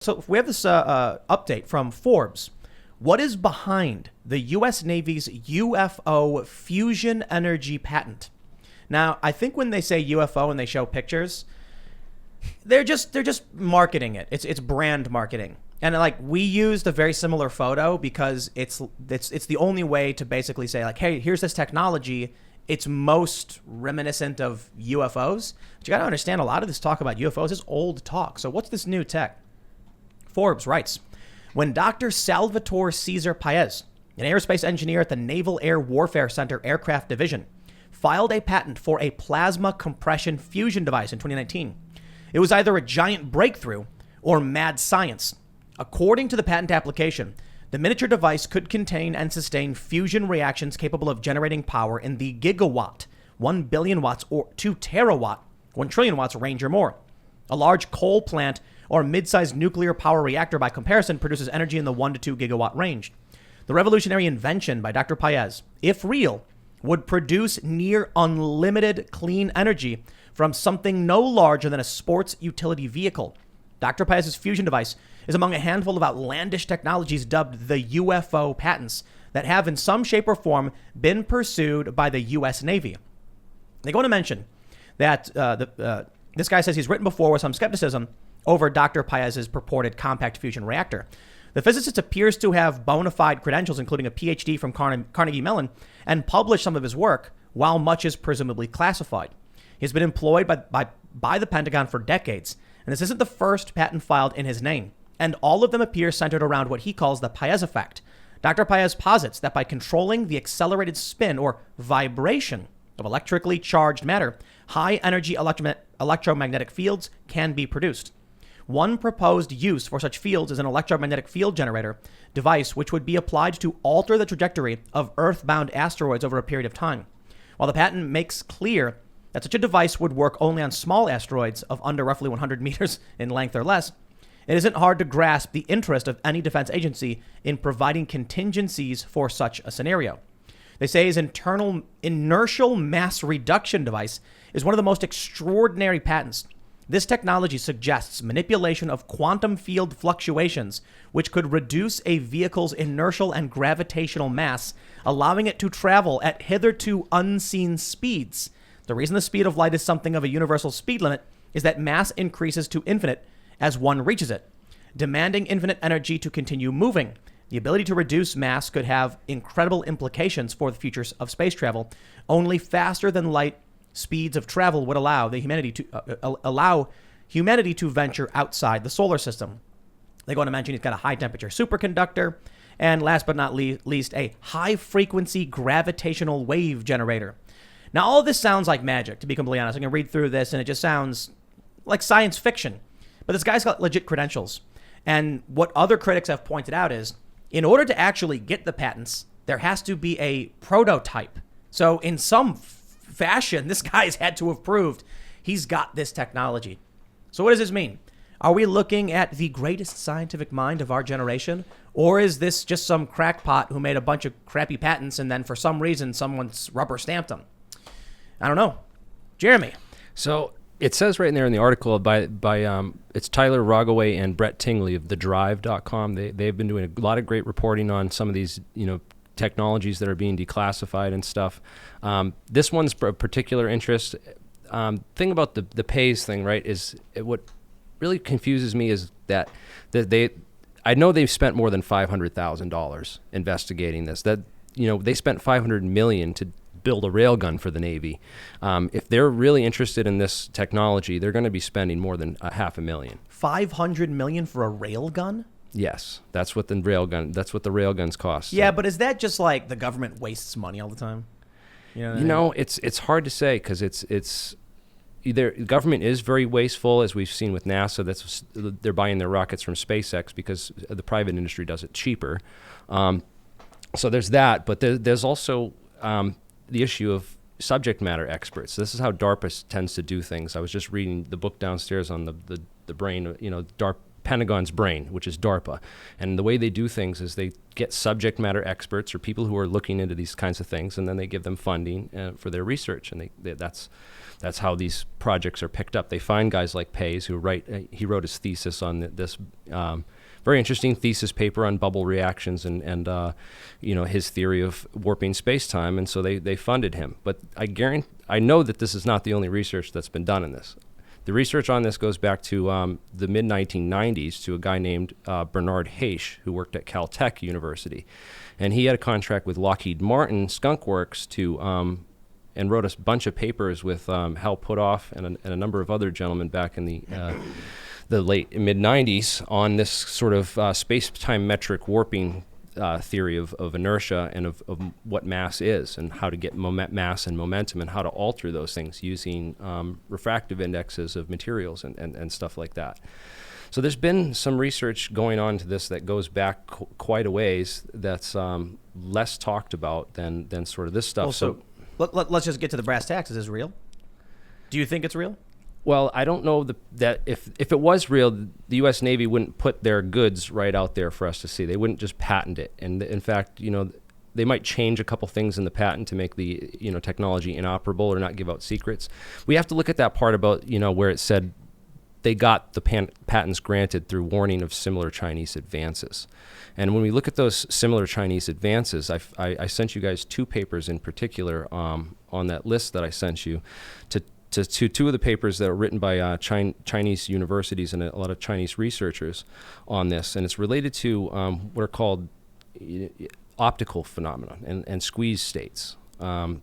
So we have this update from Forbes. What is behind the U.S. Navy's UFO fusion energy patent? Now, I think when they say UFO and they show pictures, they're just marketing it. It's brand marketing. And like we used a very similar photo because it's the only way to basically say like, hey, here's this technology. It's most reminiscent of UFOs. But you got to understand a lot of this talk about UFOs is old talk. So what's this new tech? Forbes writes, when Dr. Salvatore Cesar Paez, an aerospace engineer at the Naval Air Warfare Center Aircraft Division, filed a patent for a plasma compression fusion device in 2019, it was either a giant breakthrough or mad science. According to the patent application, the miniature device could contain and sustain fusion reactions capable of generating power in the gigawatt, 1 billion watts, or 2 terawatt, 1 trillion watts range or more. A large coal plant or mid-sized nuclear power reactor, by comparison, produces energy in the 1 to 2 gigawatt range. The revolutionary invention by Dr. Paez, if real, would produce near unlimited clean energy from something no larger than a sports utility vehicle. Dr. Paez's fusion device is among a handful of outlandish technologies dubbed the UFO patents that have in some shape or form been pursued by the U.S. Navy. They go on to mention that this guy says he's written before with some skepticism over Dr. Paez's purported compact fusion reactor. The physicist appears to have bona fide credentials, including a PhD from Carnegie Mellon, and published some of his work, while much is presumably classified. He's been employed by the Pentagon for decades, and this isn't the first patent filed in his name, and all of them appear centered around what he calls the Paez effect. Dr. Paez posits that by controlling the accelerated spin or vibration of electrically charged matter, high-energy electromagnetic fields can be produced. One proposed use for such fields is an electromagnetic field generator device, which would be applied to alter the trajectory of Earth-bound asteroids over a period of time. While the patent makes clear that such a device would work only on small asteroids of under roughly 100 meters in length or less, it isn't hard to grasp the interest of any defense agency in providing contingencies for such a scenario. They say his internal inertial mass reduction device is one of the most extraordinary patents. This technology suggests manipulation of quantum field fluctuations, which could reduce a vehicle's inertial and gravitational mass, allowing it to travel at hitherto unseen speeds. The reason the speed of light is something of a universal speed limit is that mass increases to infinite as one reaches it, demanding infinite energy to continue moving. The ability to reduce mass could have incredible implications for the futures of space travel. Only faster than light speeds of travel would allow humanity to venture outside the solar system. They go on to mention he's got a high temperature superconductor, and last but not least, a high frequency gravitational wave generator. Now, all of this sounds like magic, to be completely honest. I can read through this and it just sounds like science fiction. But this guy's got legit credentials. And what other critics have pointed out is, in order to actually get the patents, there has to be a prototype. So in some fashion, this guy's had to have proved he's got this technology. So what does this mean? Are we looking at the greatest scientific mind of our generation? Or is this just some crackpot who made a bunch of crappy patents and then for some reason someone's rubber stamped them? I don't know. Jeremy. So it says right in there in the article by it's Tyler Rogaway and Brett Tingley of thedrive.com. They've been doing a lot of great reporting on some of these, technologies that are being declassified and stuff. This one's of particular interest. Thing about the Paez thing, right, is what really confuses me is that I know they've spent more than $500,000 investigating this. That they spent $500 million to build a railgun for the Navy. If they're really interested in this technology, they're going to be spending more than $500,000. $500 million for a railgun? Yes, that's what the railguns cost. Yeah, so. But is that just like the government wastes money all the time? It's hard to say because it's either the government is very wasteful, as we've seen with NASA. They're buying their rockets from SpaceX because the private industry does it cheaper. So there's that, but there's also the issue of subject matter experts. This is how DARPA tends to do things. I was just reading the book downstairs on the brain, Pentagon's brain, which is DARPA. And the way they do things is they get subject matter experts or people who are looking into these kinds of things, and then they give them funding for their research. And that's how these projects are picked up. They find guys like Pays, who he wrote his thesis on this very interesting thesis paper on bubble reactions and his theory of warping space-time, and so they funded him. But I know that this is not the only research that's been done in this. The research on this goes back to the mid-1990s to a guy named Bernard Haish, who worked at Caltech University. And he had a contract with Lockheed Martin Skunk Works and wrote a bunch of papers with Hal Puthoff and a number of other gentlemen back in the late mid-90s on this sort of space-time metric warping theory of inertia and of what mass is and how to get mass and momentum and how to alter those things using refractive indexes of materials and stuff like that. So there's been some research going on to this that goes back quite a ways that's less talked about than sort of this stuff. Well, let's just get to the brass tacks. Is this real? Do you think it's real? Well, I don't know that if it was real, the U.S. Navy wouldn't put their goods right out there for us to see. They wouldn't just patent it. And in fact, they might change a couple things in the patent to make the technology inoperable or not give out secrets. We have to look at that part about where it said they got the patents granted through warning of similar Chinese advances. And when we look at those similar Chinese advances, I sent you guys two papers in particular on that list that I sent you to two of the papers that are written by Chinese universities and a lot of Chinese researchers on this. And it's related to what are called optical phenomena and squeeze states. So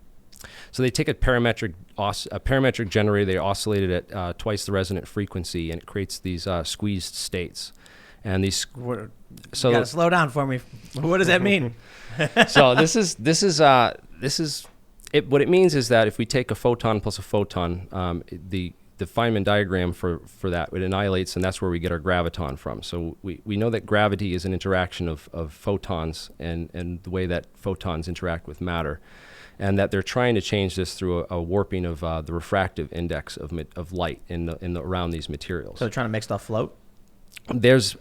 they take a parametric generator, they oscillate it at twice the resonant frequency, and it creates these squeezed states. And these, you gotta slow down for me. What does that mean? So this is what it means is that if we take a photon plus a photon, the Feynman diagram for that, it annihilates, and that's where we get our graviton from. So we know that gravity is an interaction of photons and the way that photons interact with matter, and that they're trying to change this through a warping of the refractive index of light around these materials. So they're trying to make stuff float?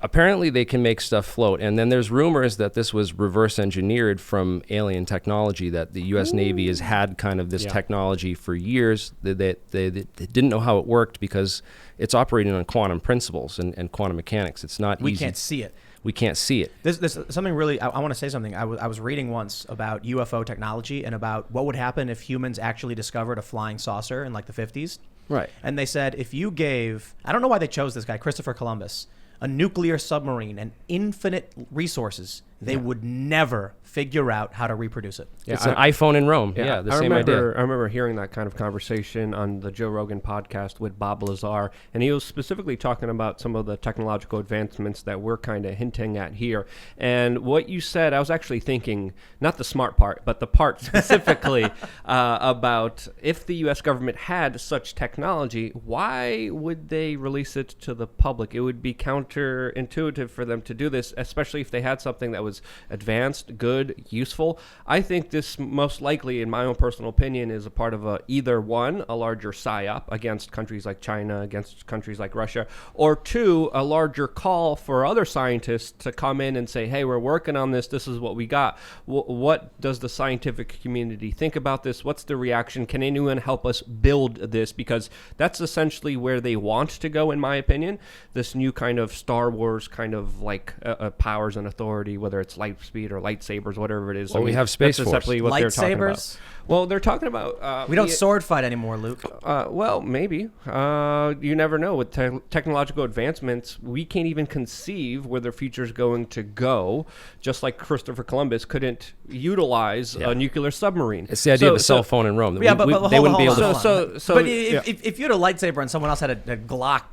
Apparently they can make stuff float, and then there's rumors that this was reverse engineered from alien technology, that the U.S. Navy has had kind of this technology for years. They didn't know how it worked because it's operating on quantum principles and quantum mechanics. It's not easy. We can't see it. We can't see it. There's something really, I want to say something. I was reading once about UFO technology and about what would happen if humans actually discovered a flying saucer in like the 50s. Right. And they said if you gave, I don't know why they chose this guy, Christopher Columbus, a nuclear submarine and infinite resources, they would never figure out how to reproduce it. Yeah, it's an iPhone in Rome. Yeah, The same idea. I remember hearing that kind of conversation on the Joe Rogan podcast with Bob Lazar, and he was specifically talking about some of the technological advancements that we're kind of hinting at here. And what you said, I was actually thinking, not the smart part, but the part specifically about if the U.S. government had such technology, why would they release it to the public? It would be counterintuitive for them to do this, especially if they had something that was advanced, good, useful. I think this most likely, in my own personal opinion, is a part of either one, a larger psyop against countries like China, against countries like Russia, or two, a larger call for other scientists to come in and say, hey, we're working on this. This is what we got. What does the scientific community think about this? What's the reaction? Can anyone help us build this? Because that's essentially where they want to go, in my opinion. This new kind of Star Wars kind of like powers and authority, whether it's light speed or lightsabers, whatever it is. Well, we have Space that's Force. essentially what they're talking about. Well, they're talking about... we don't sword fight anymore, Luke. Well, maybe. You never know. With technological advancements, we can't even conceive where the future is going to go, just like Christopher Columbus couldn't utilize a nuclear submarine. It's the idea of a cell phone in Rome. Yeah, but they wouldn't be able to... But if you had a lightsaber and someone else had a Glock,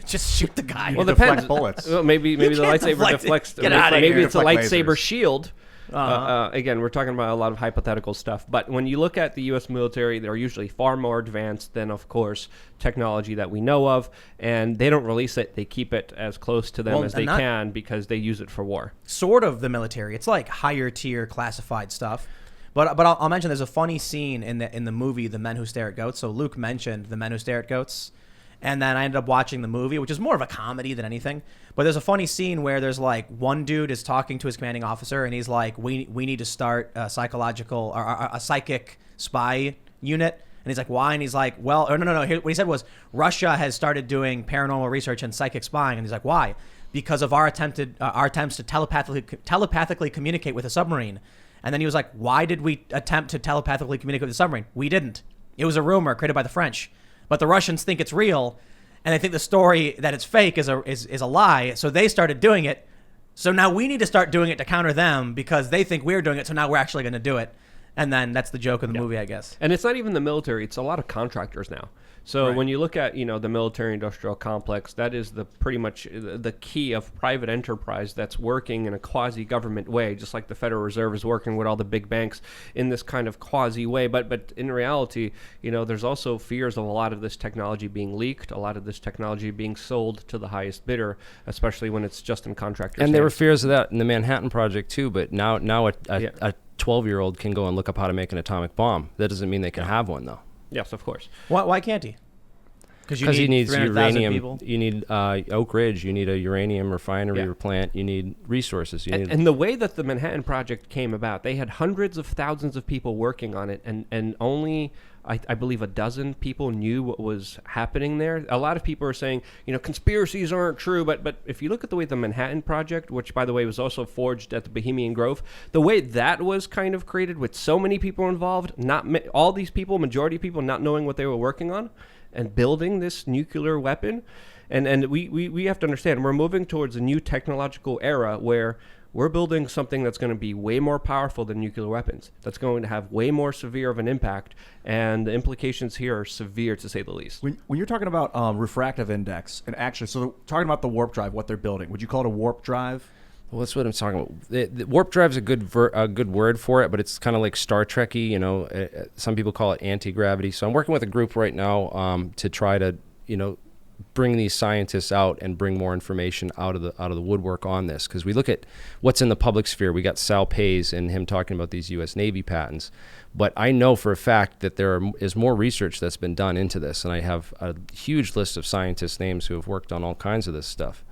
just shoot the guy. Well, deflect bullets. Well, maybe the lightsaber deflects... Get out of here. Maybe it's a lightsaber lasers. shield. Again, we're talking about a lot of hypothetical stuff, but when you look at the U.S. military, they're usually far more advanced than, of course, technology that we know of, and they don't release it. They keep it as close to them as they can because they use it for war. Sort of the military. It's like higher tier classified stuff. But I'll mention there's a funny scene in the movie The Men Who Stare at Goats. So Luke mentioned The Men Who Stare at Goats. And then I ended up watching the movie, which is more of a comedy than anything. But there's a funny scene where there's like one dude is talking to his commanding officer, and he's like, "We need to start a psychological or a psychic spy unit." And he's like, "Why?" And he's like, "Well, or no. What he said was Russia has started doing paranormal research and psychic spying." And he's like, "Why?" "Because of our attempts to telepathically communicate with a submarine." And then he was like, "Why did we attempt to telepathically communicate with a submarine? We didn't. It was a rumor created by the French. But the Russians think it's real, and they think the story that it's fake is a lie. So they started doing it. So now we need to start doing it to counter them because they think we're doing it. So now we're actually going to do it." And then that's the joke of the movie, I guess. And it's not even the military; it's a lot of contractors now. So when you look at the military-industrial complex, that is pretty much the key of private enterprise that's working in a quasi-government way, just like the Federal Reserve is working with all the big banks in this kind of quasi way. But in reality, there's also fears of a lot of this technology being leaked, a lot of this technology being sold to the highest bidder, especially when it's just in contractors' And there were hands. fears of that in the Manhattan Project too. But now a 12-year-old can go and look up how to make an atomic bomb. That doesn't mean they can have one, though. Yes, of course. Why can't he? Because he needs 300,000 uranium. people. You need Oak Ridge. You need a uranium refinery or plant. You need resources. And the way that the Manhattan Project came about, they had hundreds of thousands of people working on it, and only, I believe, a dozen people knew what was happening there. A lot of people are saying, conspiracies aren't true, but if you look at the way the Manhattan Project, which, by the way, was also forged at the Bohemian Grove, the way that was kind of created with so many people involved, all these people, majority of people not knowing what they were working on, and building this nuclear weapon. And we have to understand, we're moving towards a new technological era where we're building something that's going to be way more powerful than nuclear weapons. That's going to have way more severe of an impact. And the implications here are severe, to say the least. When you're talking about refractive index, and actually, so talking about the warp drive, what they're building, would you call it a warp drive? Well, that's what I'm talking about. The warp drive's a good word for it, but it's kind of like Star Trek-y. Some people call it anti-gravity. So I'm working with a group right now to try to, bring these scientists out and bring more information out of the woodwork on this. Because we look at what's in the public sphere. We got Sal Pays and him talking about these U.S. Navy patents. But I know for a fact that there is more research that's been done into this, and I have a huge list of scientists' names who have worked on all kinds of this stuff.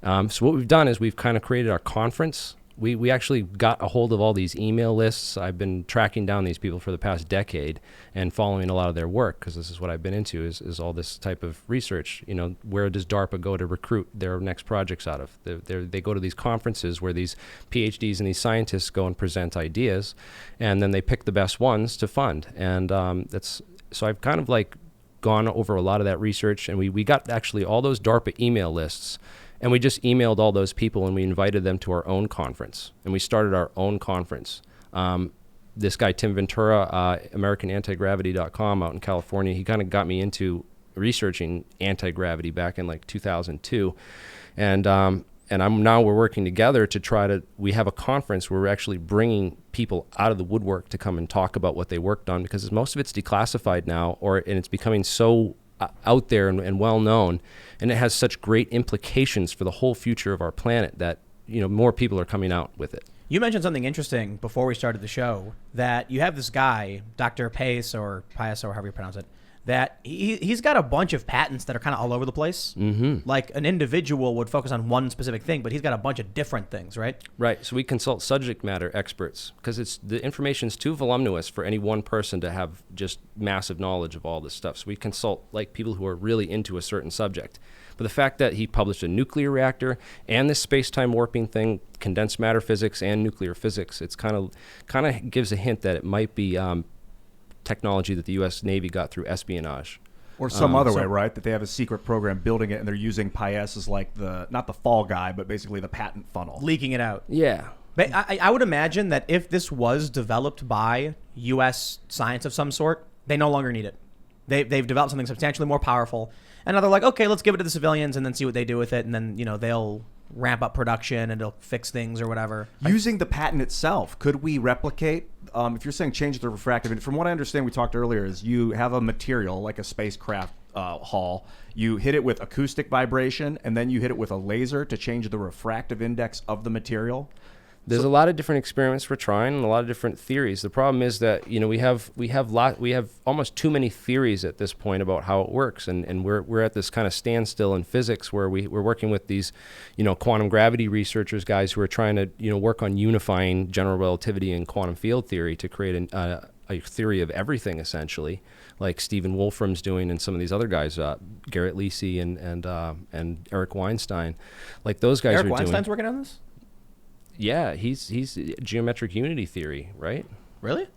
So what we've done is we've kind of created our conference. We actually got a hold of all these email lists. I've been tracking down these people for the past decade and following a lot of their work, because this is what I've been into is all this type of research. Where does DARPA go to recruit their next projects out of? They go to these conferences where these PhDs and these scientists go and present ideas, and then they pick the best ones to fund. And so I've kind of like gone over a lot of that research, and we got actually all those DARPA email lists. And we just emailed all those people, and we invited them to our own conference. And we started our own conference. This guy, Tim Ventura, AmericanAntiGravity.com out in California, he kind of got me into researching anti-gravity back in like 2002. And we're working together to we have a conference where we're actually bringing people out of the woodwork to come and talk about what they worked on, because most of it's declassified now, and it's becoming so out there and well known, and it has such great implications for the whole future of our planet that more people are coming out with it. You mentioned something interesting before we started the show, that you have this guy, Dr. Pace or however you pronounce it, that he's got a bunch of patents that are kind of all over the place. Mm-hmm. Like an individual would focus on one specific thing, but he's got a bunch of different things, right? Right. So we consult subject matter experts, because the information's too voluminous for any one person to have just massive knowledge of all this stuff. So we consult like people who are really into a certain subject. But the fact that he published a nuclear reactor and this space-time warping thing, condensed matter physics and nuclear physics, it's kind of gives a hint that it might be technology that the U.S. Navy got through espionage. Or some other way, right? That they have a secret program building it, and they're using Paez as like not the fall guy, but basically the patent funnel. Leaking it out. Yeah. But I would imagine that if this was developed by U.S. science of some sort, they no longer need it. They've developed something substantially more powerful. And now they're like, okay, let's give it to the civilians and then see what they do with it. And then, they'll ramp up production and it'll fix things or whatever. Using the patent itself, could we replicate, if you're saying change the refractive, from what I understand we talked earlier, is you have a material like a spacecraft hull, you hit it with acoustic vibration, and then you hit it with a laser to change the refractive index of the material. There's a lot of different experiments we're trying and a lot of different theories. The problem is that, you know, we have almost too many theories at this point about how it works, and we're at this kind of standstill in physics where we're working with these, you know, quantum gravity researchers, guys who are trying to, you know, work on unifying general relativity and quantum field theory to create a theory of everything, essentially, like Stephen Wolfram's doing and some of these other guys, Garrett Lisi and Eric Weinstein, like those guys. Eric Weinstein's working on this? Yeah, he's geometric unity theory, right? Really?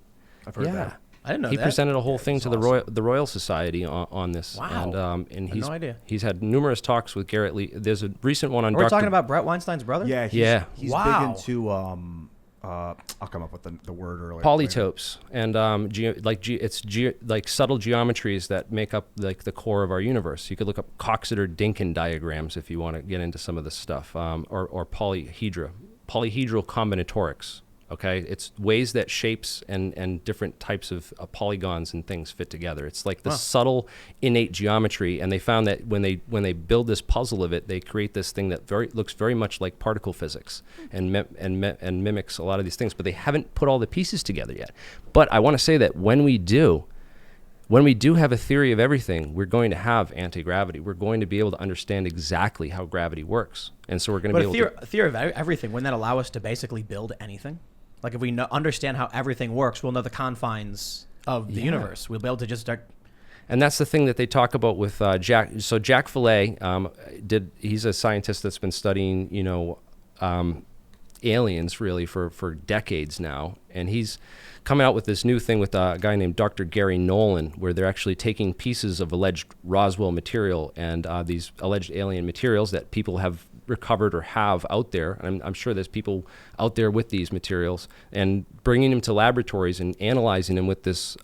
I've heard that. I didn't know he that. presented a whole thing to awesome. the Royal Society on this. Wow. And no idea. He's had numerous talks with Garrett Lee. There's a recent one on Are we talking about Brett Weinstein's brother? Yeah. He's Wow. big into I'll come up with the word earlier. polytopes and subtle geometries that make up like the core of our universe. You could look up Coxeter-Dinkin diagrams if you want to get into some of this stuff, or polyhedral combinatorics. Okay, it's ways that shapes and different types of polygons and things fit together. It's like the subtle innate geometry, and they found that when they build this puzzle of it, they create this thing that looks very much like particle physics and mimics a lot of these things. But they haven't put all the pieces together yet. But I want to say that when we do have a theory of everything, we're going to have anti-gravity. We're going to be able to understand exactly how gravity works, and so we're going to be able to. A theory of everything, wouldn't that allow us to basically build anything? Like if we understand how everything works, we'll know the confines of the universe. We'll be able to just start. And that's the thing that they talk about with Jack. So Jack Fillet he's a scientist that's been studying, you know, aliens really for decades now, and he's coming out with this new thing with a guy named Dr. Gary Nolan, where they're actually taking pieces of alleged Roswell material and these alleged alien materials that people have recovered or have out there, and I'm sure there's people out there with these materials, and bringing them to laboratories and analyzing them with this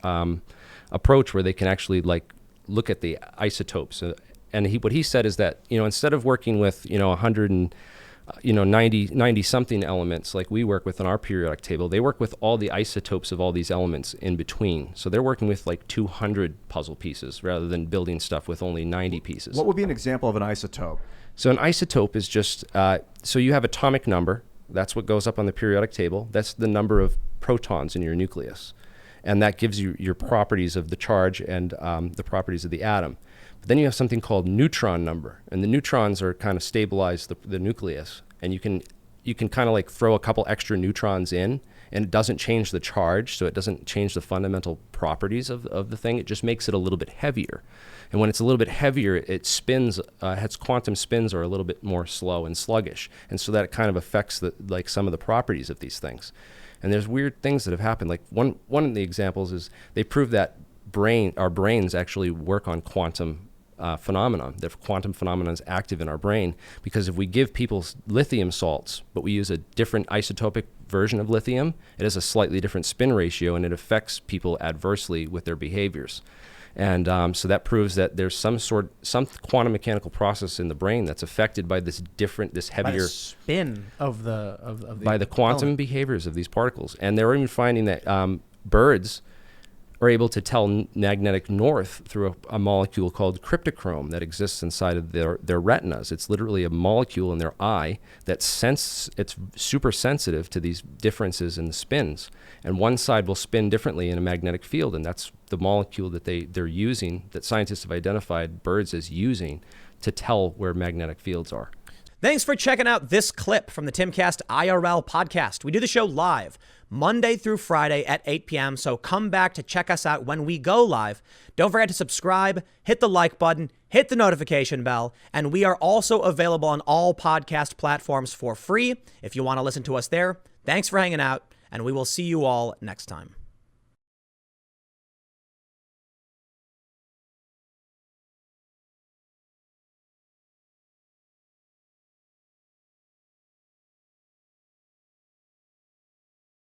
approach where they can actually like look at the isotopes. And what he said is that, you know, instead of working with, you know, 100 and 90 something elements like we work with on our periodic table, they work with all the isotopes of all these elements in between. So they're working with like 200 puzzle pieces rather than building stuff with only 90 pieces. What would be an example of an isotope? So an isotope is just, so you have atomic number. That's what goes up on the periodic table. That's the number of protons in your nucleus. And that gives you your properties of the charge and the properties of the atom. But then you have something called neutron number. And the neutrons are kind of stabilize the nucleus. And you can kind of like throw a couple extra neutrons in, and it doesn't change the charge, so it doesn't change the fundamental properties of the thing. It just makes it a little bit heavier. And when it's a little bit heavier, it spins, its quantum spins are a little bit more slow and sluggish. And so that kind of affects some of the properties of these things. And there's weird things that have happened. Like one of the examples is they proved that our brains actually work on quantum phenomenon. The quantum phenomenon is active in our brain because if we give people lithium salts, but we use a different isotopic version of lithium, it has a slightly different spin ratio, and it affects people adversely with their behaviors. And so that proves that there's some quantum mechanical process in the brain that's affected by this heavier by the spin of the by the quantum element. behaviors of these particles. And they're even finding that birds are able to tell magnetic north through a molecule called cryptochrome that exists inside of their retinas. It's literally a molecule in their eye it's super sensitive to these differences in the spins. And one side will spin differently in a magnetic field, and that's the molecule that they're using, that scientists have identified birds as using to tell where magnetic fields are. Thanks for checking out this clip from the Timcast IRL podcast. We do the show live Monday through Friday at 8 p.m. So come back to check us out when we go live. Don't forget to subscribe, hit the like button, hit the notification bell, and we are also available on all podcast platforms for free if you want to listen to us there. Thanks for hanging out, and we will see you all next time.